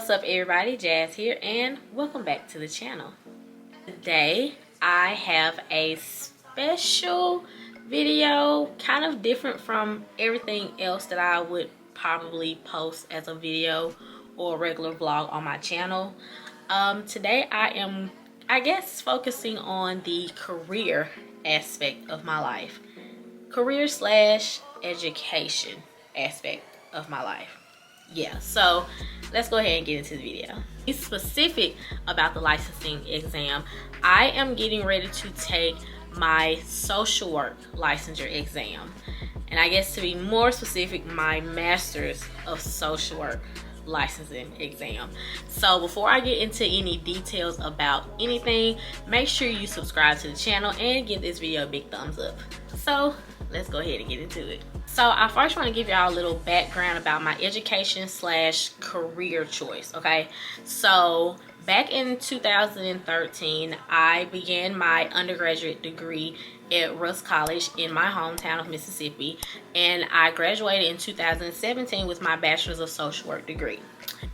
What's up everybody, Jazz here and welcome back to the channel. Today I have a special video, kind of different from everything else that I would probably post as a video or a regular vlog on my channel. Today I am, I guess, focusing on the career aspect of my life. Career / education aspect of my life. Yeah, so let's go ahead and get into the video. Be specific about the licensing exam. I am getting ready to take my social work licensure exam, and I guess to be more specific, my master's of social work licensing exam. So before I get into any details about anything, make sure you subscribe to the channel and give this video a big thumbs up. So let's go ahead and get into it. So I first want to give y'all a little background about my education / career choice. Okay, so back in 2013 I began my undergraduate degree at Russ College in my hometown of Mississippi, and I graduated in 2017 with my bachelor's of social work degree.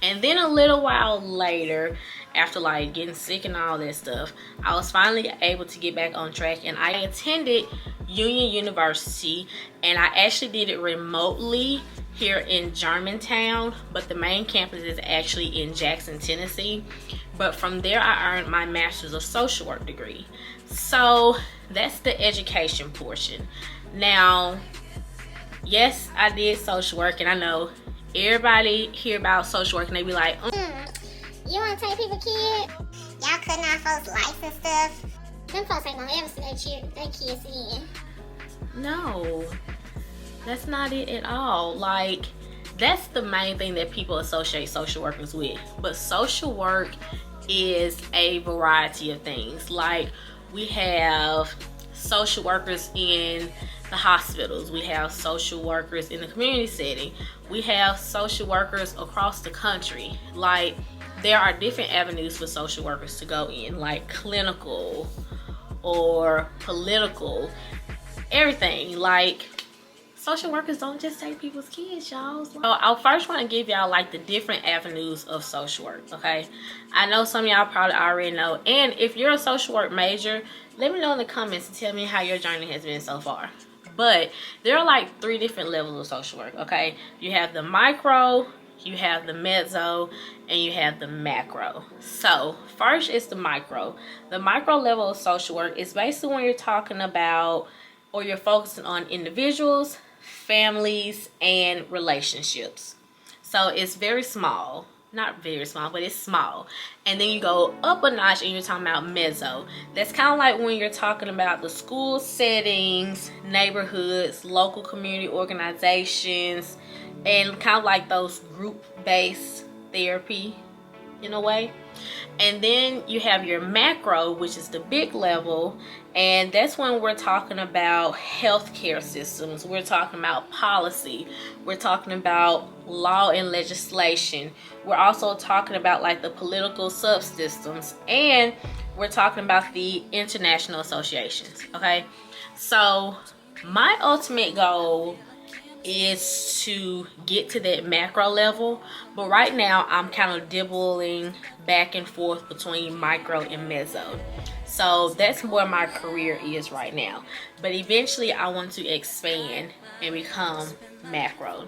And then a little while later, after like getting sick and all that stuff, I was finally able to get back on track, and I attended Union University, and I actually did it remotely here in Germantown, but the main campus is actually in Jackson, Tennessee. But from there I earned my master's of social work degree. So that's the education portion. Now, yes, I did social work, and I know everybody hear about social work and they be like, you want to take people kid? Y'all cutting out folks' lights and stuff. Them folks ain't gonna ever see their kids again. no, that's not it at all. Like, that's the main thing that people associate social workers with. But social work is a variety of things. Like, we have social workers in the hospitals, we have social workers in the community setting, we have social workers across the country. Like, there are different avenues for social workers to go in, like clinical or political, everything. Like, social workers don't just take people's kids, y'all. So I first want to give y'all like the different avenues of social work. Okay, I know some of y'all probably already know, and if you're a social work major, let me know in the comments and tell me how your journey has been so far. But there are like 3 different levels of social work. Okay, you have the micro, you have the mezzo, and you have the macro. So first is the micro. The micro level of social work is basically when you're talking about, or you're focusing on, individuals, families, and relationships. So it's very small. Not very small, but it's small. And then you go up a notch and you're talking about mezzo. That's kind of like when you're talking about the school settings, neighborhoods, local community organizations, and kind of like those group-based therapy in a way. And then you have your macro, which is the big level, and that's when we're talking about healthcare systems, we're talking about policy, we're talking about law and legislation, we're also talking about like the political subsystems, and we're talking about the international associations. Okay, so my ultimate goal is to get to that macro level, but right now I'm kind of dibbling back and forth between micro and mezzo. So that's where my career is right now, but eventually I want to expand and become macro.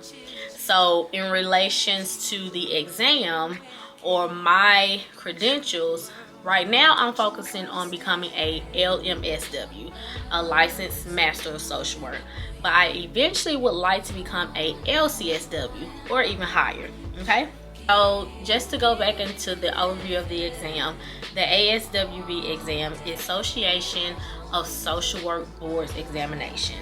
So in relations to the exam or my credentials, right now I'm focusing on becoming a Lmsw, a licensed master of social work. But I eventually would like to become a LCSW or even higher. Okay, so just to go back into the overview of the exam, the ASWB exam is Association of Social Work Boards examination,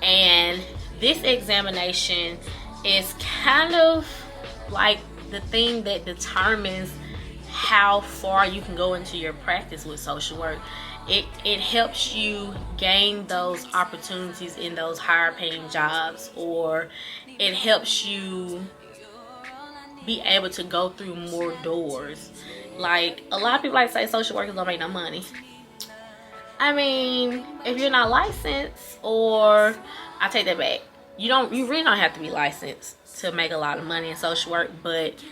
and this examination is kind of like the thing that determines how far you can go into your practice with social work. It helps you gain those opportunities in those higher paying jobs, or it helps you be able to go through more doors. Like, a lot of people like to say social workers don't make no money. I mean, if you're not licensed, or I take that back, you really don't have to be licensed to make a lot of money in social work, but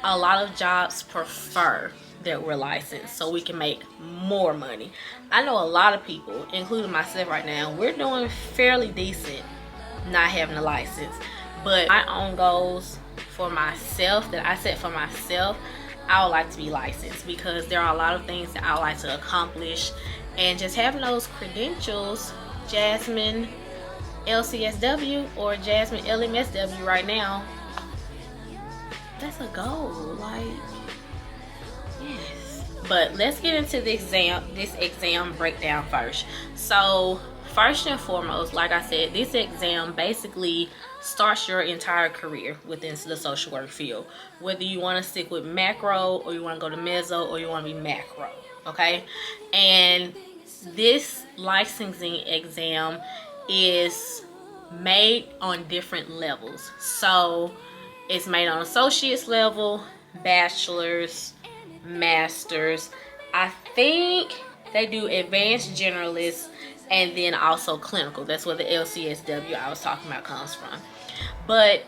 a lot of jobs prefer that we're licensed so we can make more money. I know a lot of people, including myself right now, we're doing fairly decent not having a license. But my own goals for myself that I set for myself, I would like to be licensed because there are a lot of things that I would like to accomplish, and just having those credentials, Jasmine LCSW or Jasmine Lmsw right now, that's a goal. Like, yes. But let's get into the exam breakdown first. So first and foremost, like I said, this exam basically starts your entire career within the social work field, whether you want to stick with macro or you want to go to meso or you want to be macro. Okay, and this licensing exam is made on different levels. So it's made on associate's level, bachelor's, master's. I think they do advanced generalist, and then also clinical. That's where the LCSW I was talking about comes from. But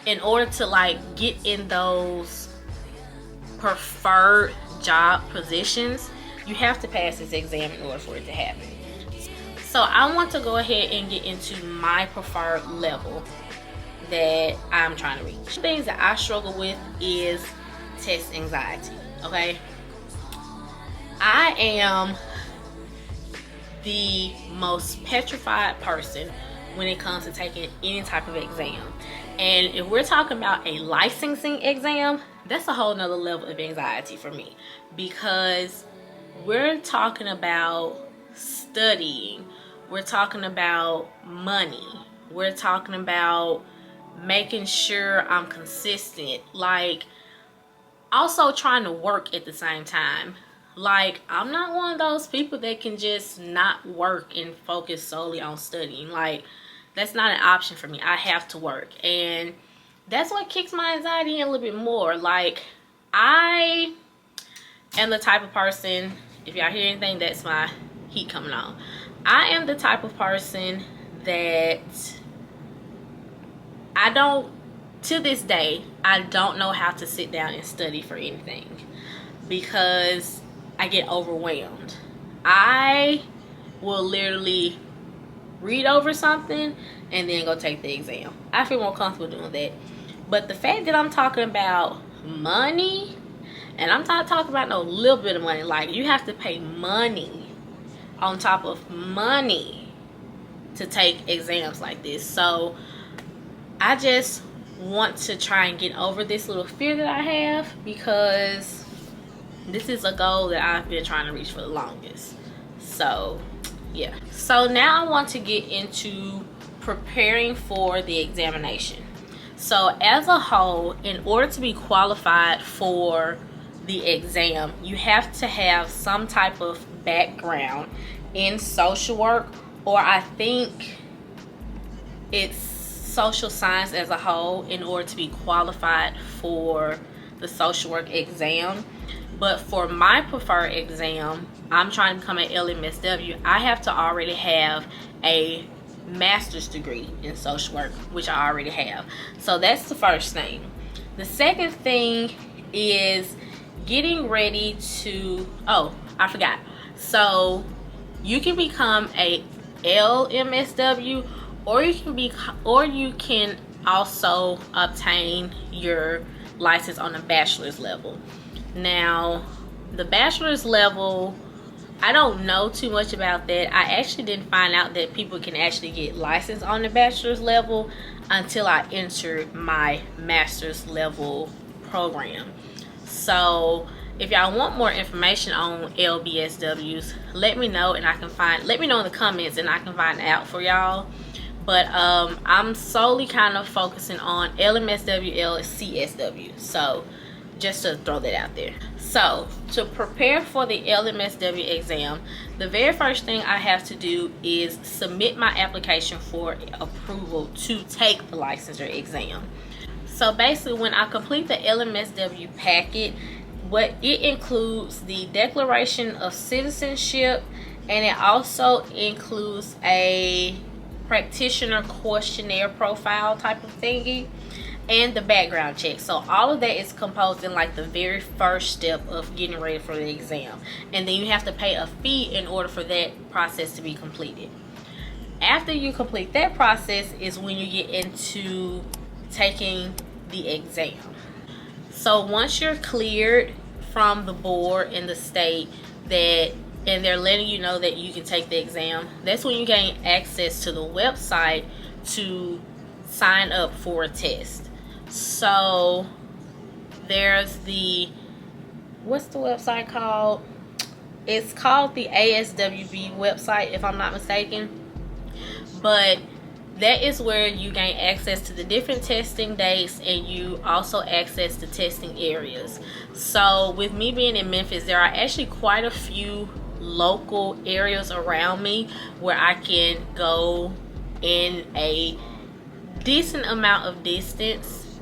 in order to like get in those preferred job positions, you have to pass this exam in order for it to happen. So I want to go ahead and get into my preferred level that I'm trying to reach. Things that I struggle with is test anxiety. Okay, I am the most petrified person when it comes to taking any type of exam. And if we're talking about a licensing exam, that's a whole nother level of anxiety for me, because we're talking about studying, we're talking about money, we're talking about making sure I'm consistent, like also trying to work at the same time. Like, I'm not one of those people that can just not work and focus solely on studying. Like, that's not an option for me. I have to work. And that's what kicks my anxiety in a little bit more. Like, I am the type of person, if y'all hear anything, that's my heat coming on. I am the type of person that to this day, I don't know how to sit down and study for anything, because I get overwhelmed. I will literally read over something and then go take the exam. I feel more comfortable doing that. But the fact that I'm talking about money, and I'm not talking about no little bit of money, like you have to pay money on top of money to take exams like this. So I just want to try and get over this little fear that I have, because this is a goal that I've been trying to reach for the longest. So yeah, so now I want to get into preparing for the examination. So as a whole, in order to be qualified for the exam, you have to have some type of background in social work, or I think it's social science as a whole, in order to be qualified for the social work exam. But for my preferred exam, I'm trying to become an Lmsw. I have to already have a master's degree in social work, which I already have. So that's the first thing. The second thing is getting ready to, oh, I forgot. So you can become a Lmsw, or you can also obtain your license on the bachelor's level. Now, the bachelor's level, I don't know too much about that. I actually didn't find out that people can actually get licensed on the bachelor's level until I entered my master's level program. So if y'all want more information on LBSWs, let me know, and let me know in the comments and I can find out for y'all. But I'm solely kind of focusing on Lmsw, LCSW. So just to throw that out there. So to prepare for the Lmsw exam, the very first thing I have to do is submit my application for approval to take the licensure exam. So basically, when I complete the Lmsw packet, what it includes the Declaration of Citizenship, and it also includes a practitioner questionnaire profile type of thingy. and the background check. So all of that is composed in like the very first step of getting ready for the exam, and then you have to pay a fee in order for that process to be completed. After you complete that process is when you get into taking the exam. So once you're cleared from the board in the state that, and they're letting you know that you can take the exam, that's when you gain access to the website to sign up for a test. So there's the, what's the website called? It's called the Aswb website, if I'm not mistaken. But that is where you gain access to the different testing dates, and you also access the testing areas. So with me being in Memphis, there are actually quite a few local areas around me where I can go in a decent amount of distance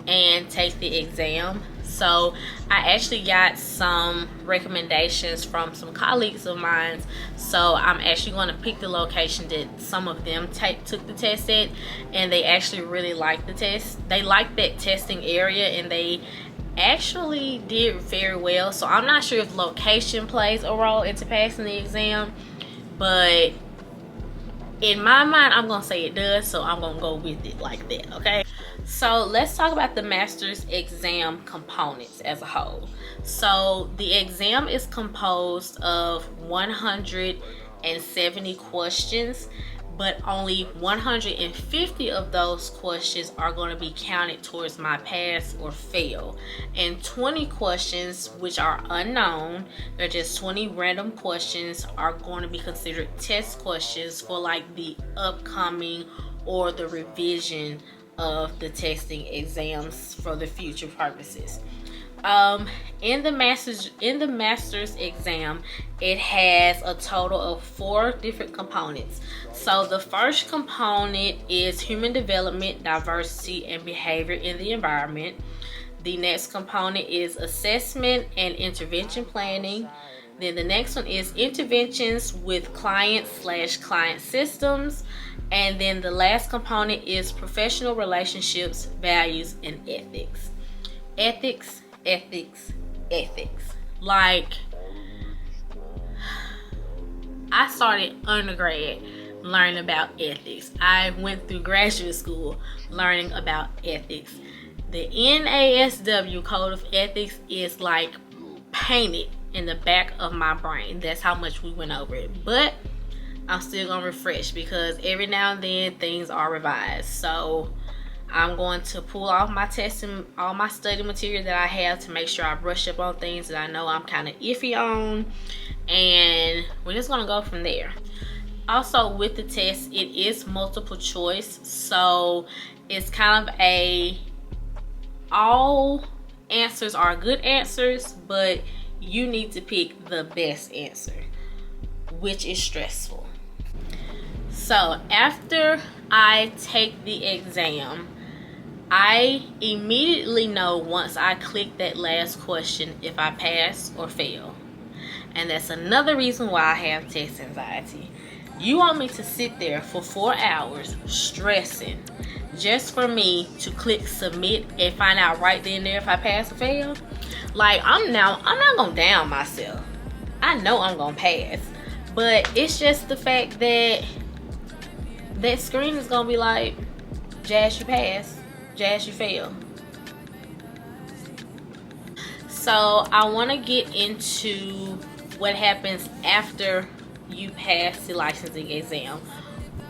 and take the exam. So I actually got some recommendations from some colleagues of mine. So I'm actually going to pick the location that some of them took the test at, and they actually really liked the test. They liked that testing area, and they actually did very well. So I'm not sure if location plays a role into passing the exam, but in my mind, I'm going to say it does. So I'm going to go with it like that, okay? So let's talk about the master's exam components as a whole. So the exam is composed of 170 questions, but only 150 of those questions are going to be counted towards my pass or fail. And 20 questions, which are unknown, they're just 20 random questions, are going to be considered test questions for like the upcoming or the revision of the testing exams for the future purposes. In the master's exam, it has a total of 4 different components. So the first component is human development, diversity, and behavior in the environment. The next component is assessment and intervention planning. Then the next one is interventions with client/client systems. And then the last component is professional relationships, values, and ethics. Ethics. Like, I started undergrad learning about ethics. I went through graduate school learning about ethics. The NASW Code of Ethics is like painted in the back of my brain. That's how much we went over it. But I'm still gonna refresh, because every now and then things are revised. So I'm going to pull off my testing, all my study material that I have, to make sure I brush up on things that I know I'm kind of iffy on, and we're just gonna go from there. Also with the test, it is multiple choice, so it's kind of all answers are good answers, but you need to pick the best answer, which is stressful. So after I take the exam, I immediately know once I click that last question if I pass or fail. And that's another reason why I have test anxiety. You want me to sit there for 4 hours stressing just for me to click submit and find out right then and there if I pass or fail? Like, I'm not gonna down myself. I know I'm gonna pass, but it's just the fact that that screen is gonna be like, Jazz, you pass, Jazz, you fail. So I want to get into what happens after you pass the licensing exam.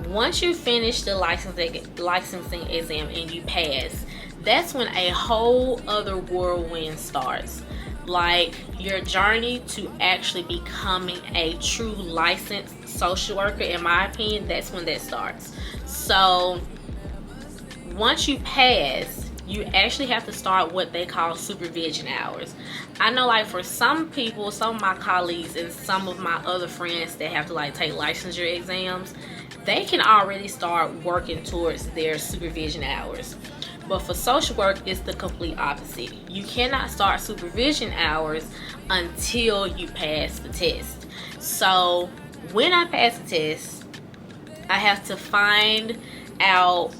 Once you finish the licensing exam and you pass, that's when a whole other whirlwind starts. Like, your journey to actually becoming a true licensed social worker, in my opinion, that's when that starts. So once you pass, you actually have to start what they call supervision hours. I know, like, for some people, some of my colleagues and some of my other friends that have to like take licensure exams, they can already start working towards their supervision hours. But for social work, it's the complete opposite. You cannot start supervision hours until you pass the test. So when I pass the test, I have to find out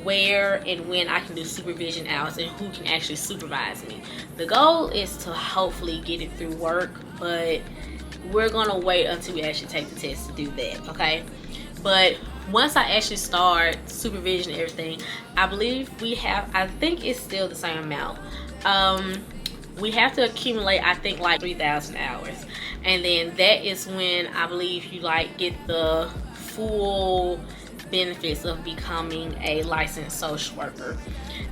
where and when I can do supervision hours and who can actually supervise me. The goal is to hopefully get it through work, but we're gonna wait until we actually take the test to do that, okay? But once I actually start supervision and everything, I believe we have, I think it's still the same amount. We have to accumulate, I think, like 3,000 hours. And then that is when I believe you like get the full benefits of becoming a licensed social worker.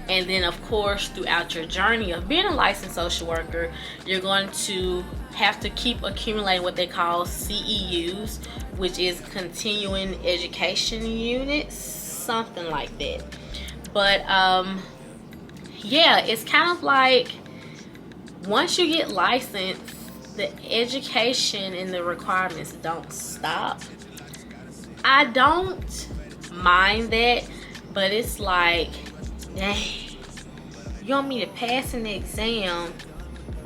And then of course, throughout your journey of being a licensed social worker, you're going to have to keep accumulating what they call CEUs, which is continuing education units, something like that. But yeah, it's kind of like once you get licensed, the education and the requirements don't stop. I don't mind that, but it's like, dang, you want me to pass an exam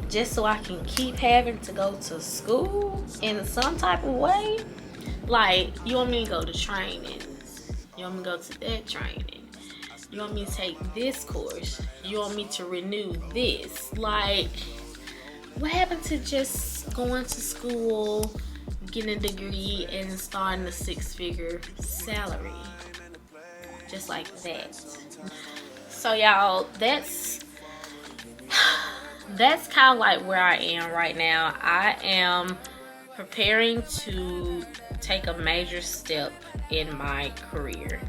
just so I can keep having to go to school in some type of way? Like, you want me to go to training, you want me to go to that training, you want me to take this course, you want me to renew this. Like, what happened to just going to school, getting a degree, and starting a 6-figure salary? Just like that. So y'all, that's kind of like where I am right now. I am preparing to take a major step in my career,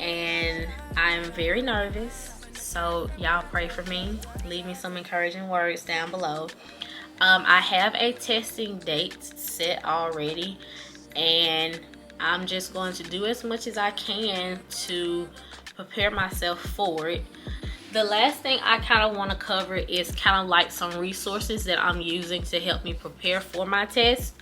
and I'm very nervous. So y'all pray for me. Leave me some encouraging words down below. I have a testing date set already, and I'm just going to do as much as I can to prepare myself for it. The last thing I kind of want to cover is kind of like some resources that I'm using to help me prepare for my test.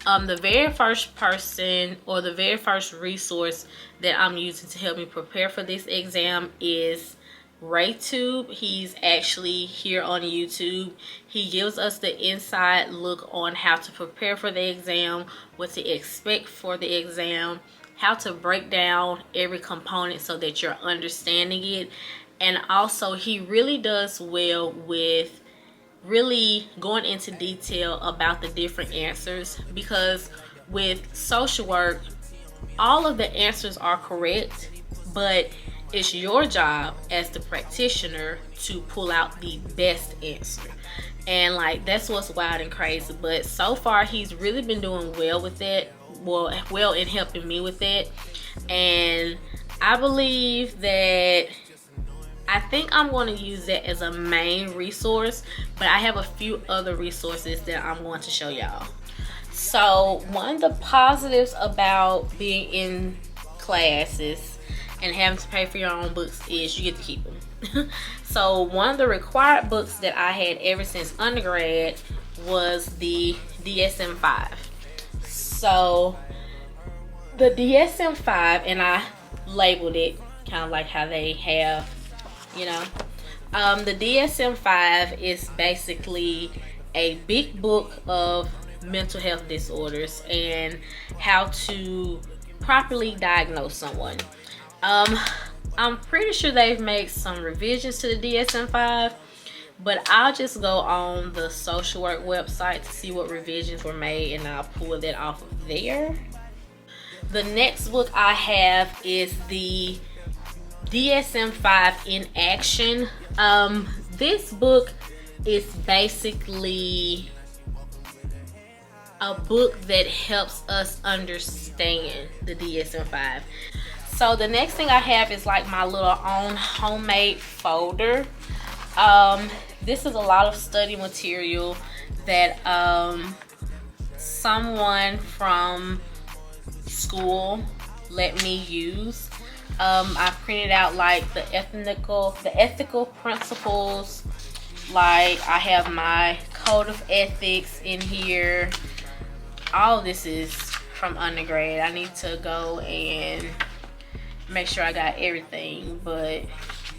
The very first person or the very first resource that I'm using to help me prepare for this exam is RayTube. He's actually here on YouTube. He gives us the inside look on how to prepare for the exam, what to expect for the exam, how to break down every component so that you're understanding it. And also, he really does well with really going into detail about the different answers, because with social work, all of the answers are correct, but it's your job as the practitioner to pull out the best answer. And like, that's what's wild and crazy. But so far, he's really been doing well with that, well in helping me with that. And I believe that, I think I'm going to use that as a main resource, but I have a few other resources that I'm going to show y'all. So one of the positives about being in classes and having to pay for your own books is you get to keep them. So one of the required books that I had ever since undergrad was the DSM-5. So the DSM-5, and I labeled it kind of like how they have, you know, the DSM-5 is basically a big book of mental health disorders and how to properly diagnose someone. I'm pretty sure they've made some revisions to the DSM-5, but I'll just go on the social work website to see what revisions were made, and I'll pull that off of there. The next book I have is the DSM-5 in Action. This book is basically a book that helps us understand the DSM-5. So the next thing I have is like my little own homemade folder. This is a lot of study material that someone from school let me use. I printed out like the ethical principles. Like, I have my code of ethics in here. All of this is from undergrad. I need to go and make sure I got everything, but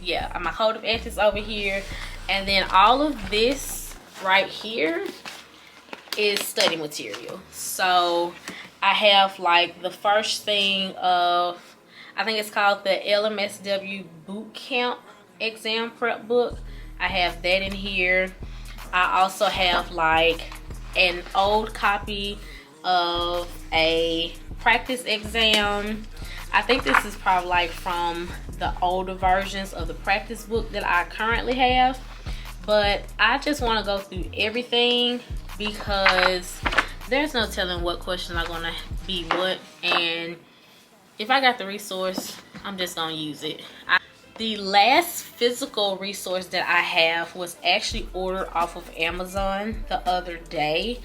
yeah, my code of ethics over here, and then all of this right here is study material. So I have like the first thing of, I think it's called the Lmsw Boot Camp Exam Prep Book. I have that in here. I also have like an old copy of a practice exam. I think this is probably like from the older versions of the practice book that I currently have. But I just want to go through everything because there's no telling what questions are going to be what. And if I got the resource, I'm just going to use it. The last physical resource that I have was actually ordered off of Amazon the other day.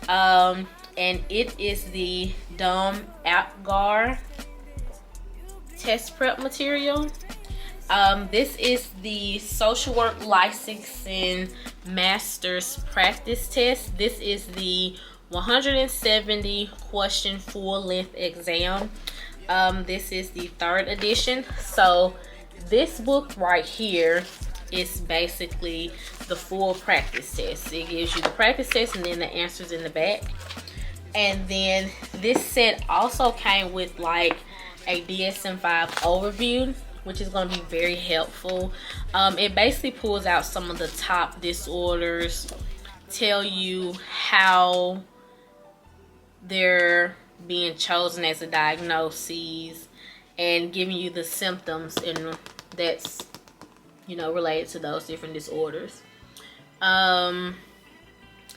And it is the Lmsw test prep material. This is the social work licensing master's practice test. This is the 170 question full length exam. This is the 3rd edition. So this book right here is basically the full practice test. It gives you the practice test and then the answers in the back. And then this set also came with like a DSM-5 overview, which is going to be very helpful. It basically pulls out some of the top disorders, tell you how they're being chosen as a diagnosis, and giving you the symptoms and that's, you know, related to those different disorders.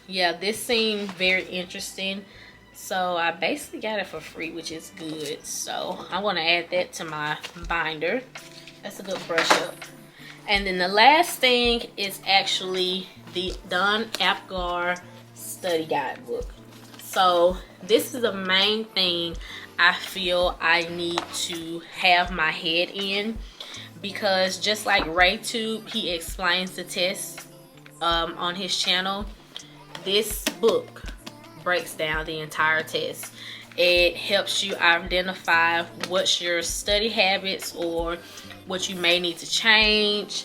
Yeah, this seemed very interesting, so I basically got it for free, which is good. So I want to add that to my binder. That's a good brush up. And then the last thing is actually the Lmsw study guidebook. So this is the main thing I feel I need to have my head in, because just like RayTube, he explains the test on his channel. This book breaks down the entire test. It helps you identify what's your study habits or what you may need to change.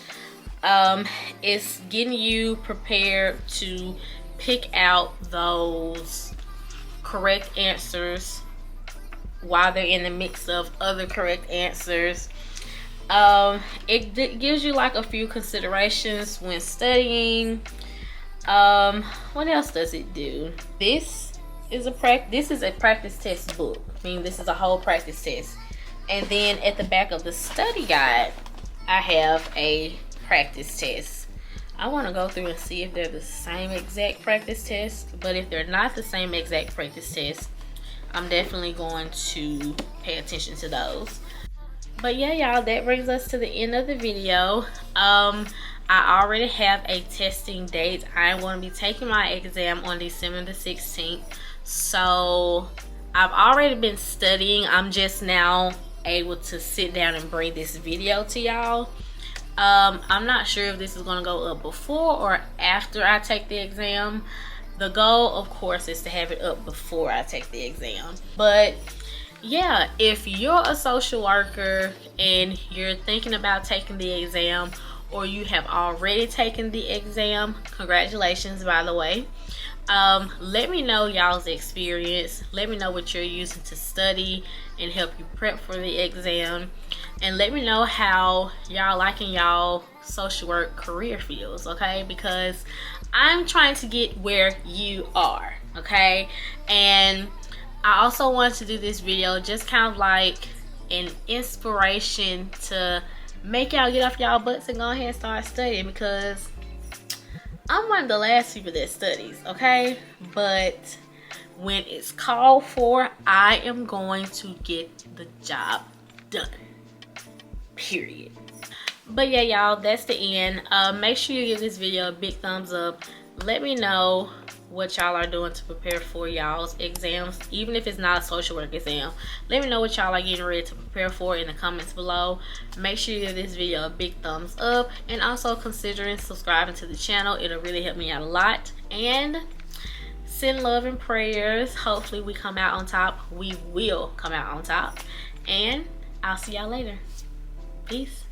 It's getting you prepared to pick out those correct answers while they're in the mix of other correct answers. It gives you like a few considerations when studying. What else does it do? This is a practice test book. I mean, this is a whole practice test. And then at the back of the study guide, I have a practice test. I want to go through and see if they're the same exact practice test. But if they're not the same exact practice test, I'm definitely going to pay attention to those. But yeah, y'all, that brings us to the end of the video. I already have a testing date. I am going to be taking my exam on December the 16th. So I've already been studying. I'm just now able to sit down and bring this video to y'all. I'm not sure if this is going to go up before or after I take the exam. The goal, of course, is to have it up before I take the exam. But yeah, if you're a social worker and you're thinking about taking the exam, or you have already taken the exam, congratulations, by the way. Let me know y'all's experience. Let me know what you're using to study and help you prep for the exam. And let me know how y'all liking y'all social work career fields, okay? Because I'm trying to get where you are, okay? And I also want to do this video just kind of like an inspiration to make y'all get off y'all butts and go ahead and start studying, because I'm one of the last people that studies, okay? But when it's called for, I am going to get the job done, period. But yeah, y'all, that's the end. Make sure you give this video a big thumbs up. Let me know what y'all are doing to prepare for y'all's exams, even if it's not a social work exam. Let me know what y'all are getting ready to prepare for in the comments below. Make sure you give this video a big thumbs up, and also considering subscribing to the channel. It'll really help me out a lot. And send love and prayers. Hopefully we come out on top. We will come out on top. And I'll see y'all later. Peace.